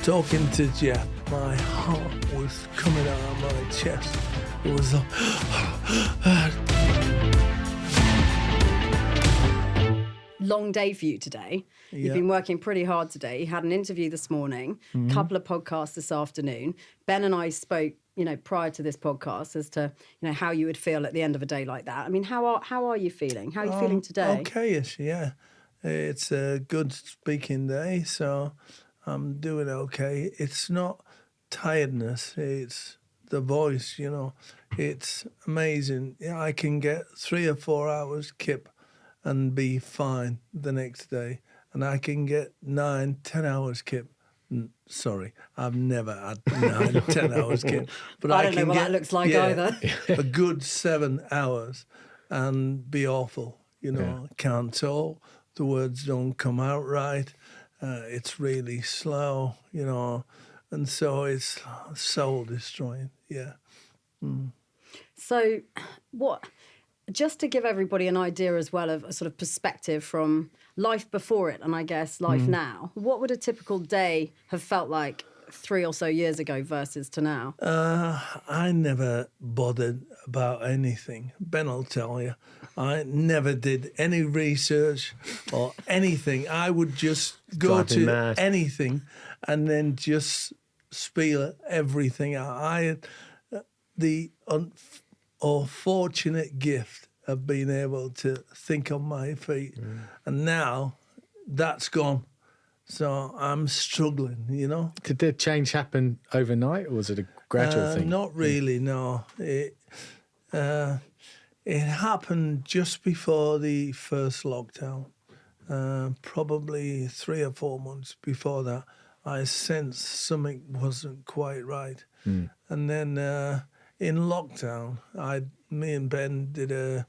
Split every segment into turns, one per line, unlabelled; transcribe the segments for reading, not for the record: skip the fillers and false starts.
Talking to Jeff, my heart was coming out of my chest. It was like...
Long day for you today. You've been working pretty hard today. You had an interview this morning, a couple of podcasts this afternoon. Ben and I spoke, prior to this podcast as to, how you would feel at the end of a day like that. I mean, how are you feeling? How are you feeling today?
Okay-ish, yeah. It's a good speaking day, so I'm doing okay. It's not tiredness, it's the voice, It's amazing. I can get 3 or 4 hours kip and be fine the next day. And I can get 9, 10 hours kip. Sorry, I've never had 9, 10 hours kip. But
I don't know what that looks like either.
A good 7 hours and be awful. Can't talk. The words don't come out right. It's really slow, and so it's soul destroying. Yeah. Mm.
So just to give everybody an idea as well of a sort of perspective from life before it and I guess life now, what would a typical day have felt like 3 or so years ago versus to now?
I never bothered about anything. Ben will tell you. I never did any research or anything. I would just go to anything and then just spiel everything out. I had the unfortunate gift of being able to think on my feet. And now that's gone. So I'm struggling,
Did the change happen overnight or was it a gradual thing?
Not really, no. It happened just before the first lockdown. Probably 3 or 4 months before that, I sensed something wasn't quite right. And then in lockdown, me and Ben did a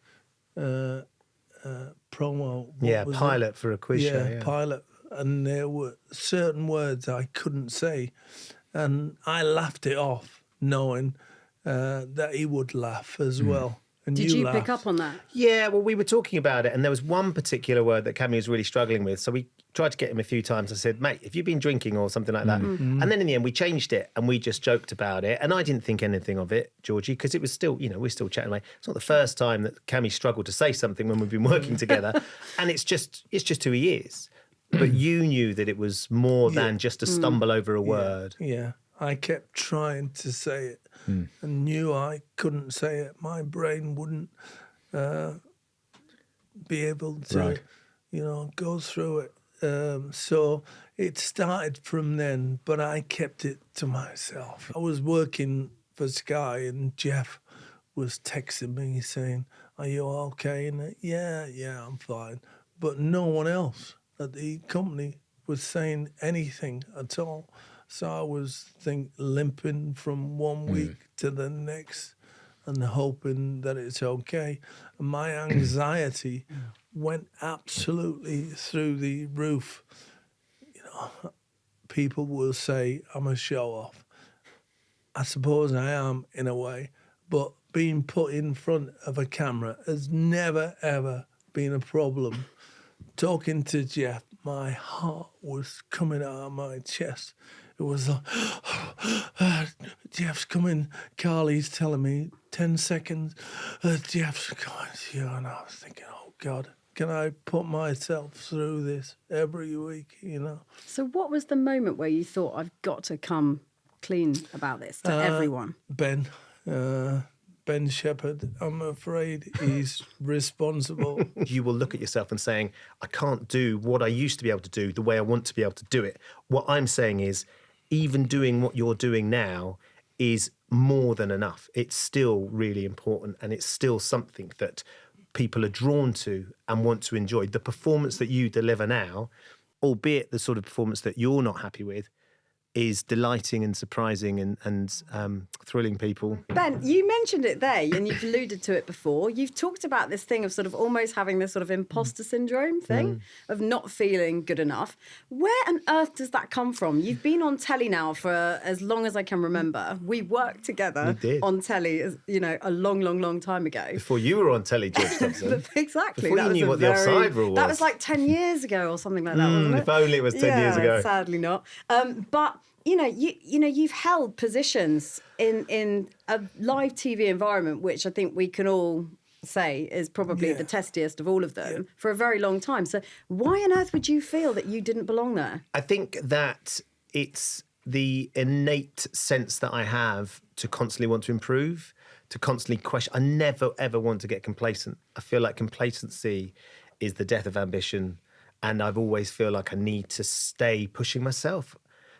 promo.
Pilot for a quiz show. Yeah,
pilot. And there were certain words I couldn't say. And I laughed it off, knowing that he would laugh as well. And
Did you
laughed.
pick up on that?
Yeah, well, we were talking about it, and there was one particular word that Kammy was really struggling with. So we tried to get him a few times. I said, mate, if you've been drinking or something like that. And then in the end, we changed it, and we just joked about it. And I didn't think anything of it, Georgie, because it was still, we're still chatting away. It's not the first time that Kammy struggled to say something when we've been working together. And it's just who he is. But you knew that it was more than just to stumble over a word.
Yeah, I kept trying to say it and knew I couldn't say it. My brain wouldn't be able to, go through it. So it started from then, but I kept it to myself. I was working for Sky and Jeff was texting me saying, are you okay? And yeah, I'm fine. But no one else at the company was saying anything at all. So I was limping from one week to the next and hoping that it's okay. And my anxiety went absolutely through the roof. People will say I'm a show-off. I suppose I am in a way, but being put in front of a camera has never, ever been a problem. Talking to Jeff, my heart was coming out of my chest. It was like, Jeff's coming. Carly's telling me 10 seconds. Jeff's coming. Yeah, and I was thinking, oh, God, can I put myself through this every week,
So what was the moment where you thought, I've got to come clean about this to everyone?
Ben Shephard, I'm afraid he's responsible.
You will look at yourself and saying, I can't do what I used to be able to do the way I want to be able to do it. What I'm saying is, even doing what you're doing now is more than enough. It's still really important, and it's still something that people are drawn to and want to enjoy. The performance that you deliver now, albeit the sort of performance that you're not happy with, is delighting and surprising and thrilling people.
Ben, you mentioned it there and you've alluded to it before. You've talked about this thing of sort of almost having this sort of imposter syndrome thing of not feeling good enough. Where on earth does that come from? You've been on telly now for as long as I can remember. We worked together on telly, a long, long, long time ago.
Before you were on telly, George Thompson.
Exactly.
Before you knew what the offside rule was.
That was like 10 years ago or something like that, wasn't it?
If only it was 10 years ago.
Sadly not. But you've held positions in a live TV environment, which I think we can all say is probably the testiest of all of them for a very long time. So why on earth would you feel that you didn't belong there?
I think that it's the innate sense that I have to constantly want to improve, to constantly question. I never, ever want to get complacent. I feel like complacency is the death of ambition. And I've always feel like I need to stay pushing myself.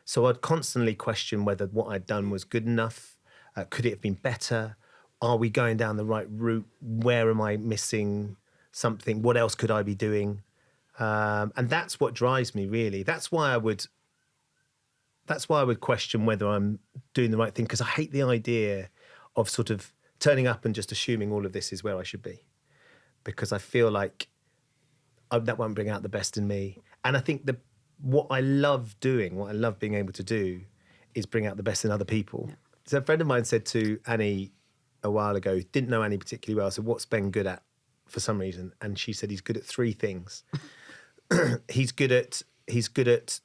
So I'd constantly question whether what I'd done was good enough. Could it have been better? Are we going down the right route? Where am I missing something? What else could I be doing? And that's what drives me, really. That's why I would question whether I'm doing the right thing, because I hate the idea of sort of turning up and just assuming all of this is where I should be, because I feel like that won't bring out the best in me. And I think what I love doing, what I love being able to do, is bring out the best in other people. Yeah. So a friend of mine said to Annie a while ago, didn't know Annie particularly well, so what's Ben good at for some reason? And she said he's good at 3 things. He's good at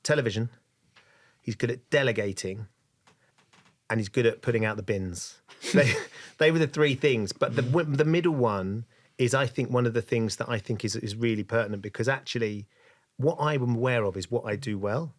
television, he's good at delegating, and he's good at putting out the bins. They were the 3 things. But the middle one is, I think, one of the things that I think is really pertinent, because actually what I'm aware of is what I do well,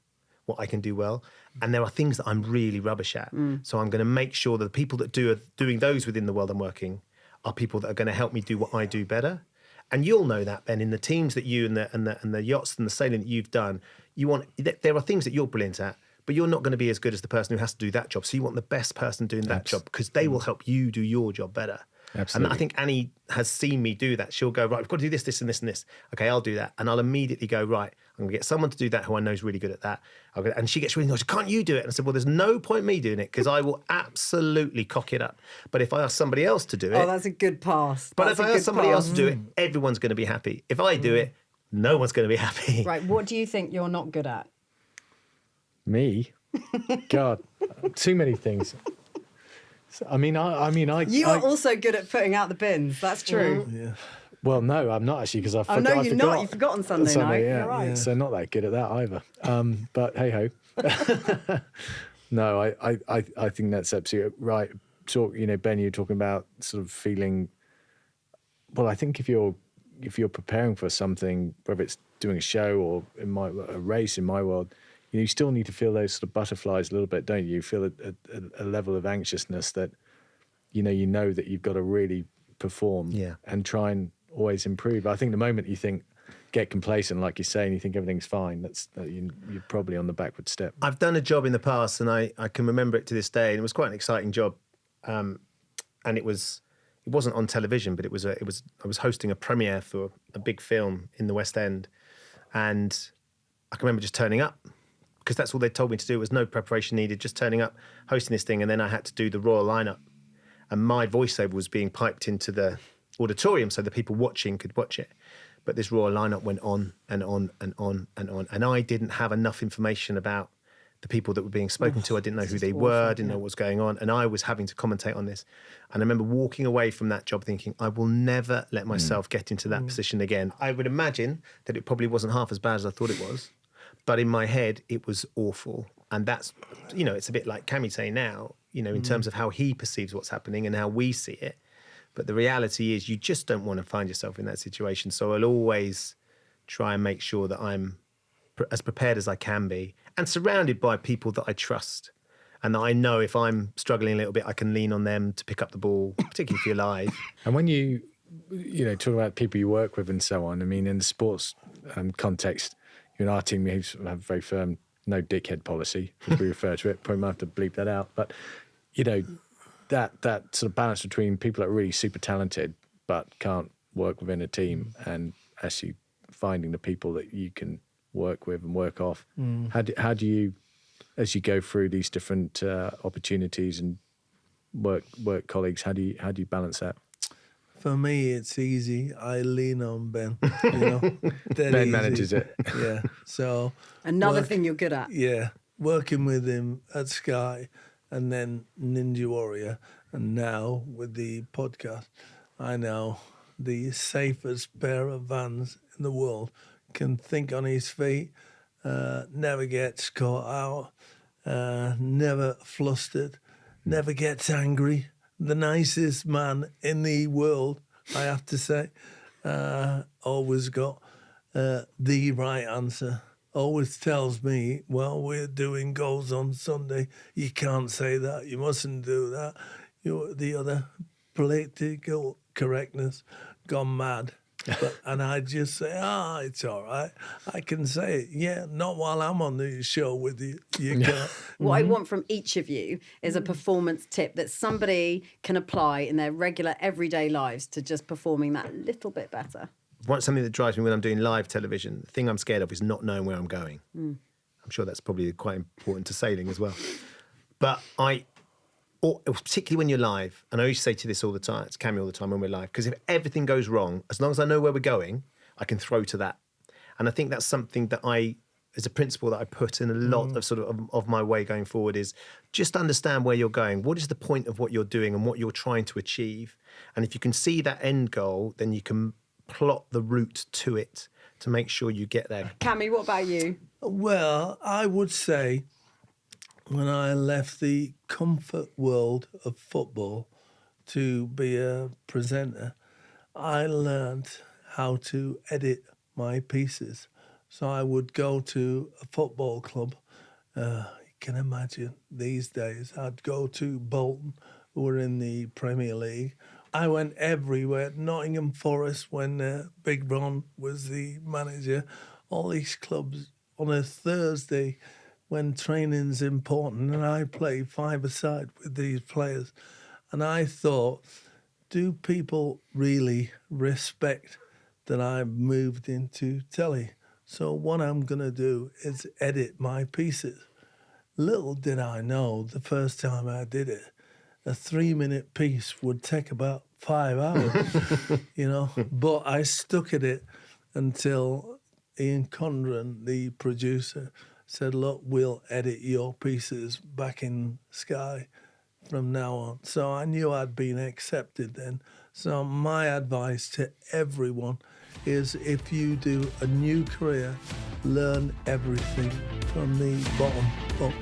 what I can do well. And there are things that I'm really rubbish at. So I'm going to make sure that the people that are doing those within the world I'm working are people that are going to help me do what I do better. And you'll know that, Ben, in the teams that you and the yachts and the sailing that you've done, there are things that you're brilliant at, but you're not going to be as good as the person who has to do that job. So you want the best person doing that job, because they will help you do your job better. Absolutely. And I think Annie has seen me do that. She'll go, right, we've got to do this, this, and this, and this. Okay, I'll do that. And I'll immediately go, right, I'm going to get someone to do that who I know is really good at that. And she gets really nice. Can't you do it? And I said, well, there's no point me doing it, because I will absolutely cock it up. But if I ask somebody else to do it...
Oh, that's a good pass.
But if I ask somebody else to do it, everyone's going to be happy. If I do it, no one's going to be happy.
Right, what do you think you're not good at?
Me? God, too many things.
You are also good at putting out the bins. That's true.
Yeah.
Well, no, I'm not actually, because I forgot.
Oh, no, you're not. You forgot on Sunday night.
Yeah,
you're right.
Yeah. So not that good at that either. But hey ho. No, I think that's absolutely right. Ben, you're talking about sort of feeling. Well, I think if you're preparing for something, whether it's doing a show or a race in my world, you still need to feel those sort of butterflies a little bit, don't you? You feel a level of anxiousness that you know that you've got to really perform and try and always improve. I think the moment you think, get complacent, like you say, and you think everything's fine, you're probably on the backward step.
I've done a job in the past, and I can remember it to this day, and it was quite an exciting job. And it wasn't on television, but I was hosting a premiere for a big film in the West End, and I can remember just turning up, because that's all they told me to do. There was no preparation needed, just turning up, hosting this thing, and then I had to do the royal lineup. And my voiceover was being piped into the auditorium so the people watching could watch it. But this royal lineup went on and on and on and on. And I didn't have enough information about the people that were being spoken to. I didn't know who they were, didn't know what was going on. And I was having to commentate on this. And I remember walking away from that job thinking, I will never let myself get into that position again. I would imagine that it probably wasn't half as bad as I thought it was. But in my head, it was awful. And that's, it's a bit like Kammy saying now, in terms of how he perceives what's happening and how we see it. But the reality is you just don't want to find yourself in that situation. So I'll always try and make sure that I'm as prepared as I can be and surrounded by people that I trust and that I know if I'm struggling a little bit, I can lean on them to pick up the ball, particularly if you're live.
And when you talk about people you work with and so on, I mean, in the sports context, in our team, we have a very firm no dickhead policy, as we refer to it. Probably might have to bleep that out. But, that sort of balance between people that are really super talented but can't work within a team and actually finding the people that you can work with and work off. How do you, as you go through these different opportunities and work colleagues, how do you balance that?
For me, it's easy. I lean on Ben.
Ben manages it.
Yeah. So
another thing you're good at.
Yeah, working with him at Sky, and then Ninja Warrior, and now with the podcast, I know the safest pair of vans in the world. Can think on his feet, never gets caught out. never flustered, never gets angry. The nicest man in the world, I have to say. Always got the right answer. Always tells me, well, we're doing goals on Sunday. You can't say that. You mustn't do that. The other political correctness gone mad. And I just say, it's all right. I can say it. Yeah, not while I'm on the show with you. You can't.
What I want from each of you is a performance tip that somebody can apply in their regular everyday lives to just performing that little bit better.
Something that drives me when I'm doing live television, the thing I'm scared of is not knowing where I'm going. I'm sure that's probably quite important to sailing as well. But particularly when you're live, and I used to say to this all the time, it's Kammy all the time when we're live, because if everything goes wrong, as long as I know where we're going, I can throw to that. And I think that's something that as a principle that I put in a lot of sort of my way going forward, is just understand where you're going. What is the point of what you're doing and what you're trying to achieve? And if you can see that end goal, then you can plot the route to it to make sure you get there.
Kammy, what about you?
Well, I would say when I left the comfort world of football to be a presenter, I learned how to edit my pieces. So I would go to a football club. You can imagine these days, I'd go to Bolton, who were in the Premier League. I went everywhere. Nottingham Forest, when Big Ron was the manager. All these clubs on a Thursday when training's important, and I play five-a-side with these players. And I thought, do people really respect that I've moved into telly? So what I'm going to do is edit my pieces. Little did I know the first time I did it, a 3-minute piece would take about 5 hours, But I stuck at it until Ian Condren, the producer, said, look, we'll edit your pieces back in Sky from now on. So I knew I'd been accepted then. So my advice to everyone is, if you do a new career, learn everything from the bottom up.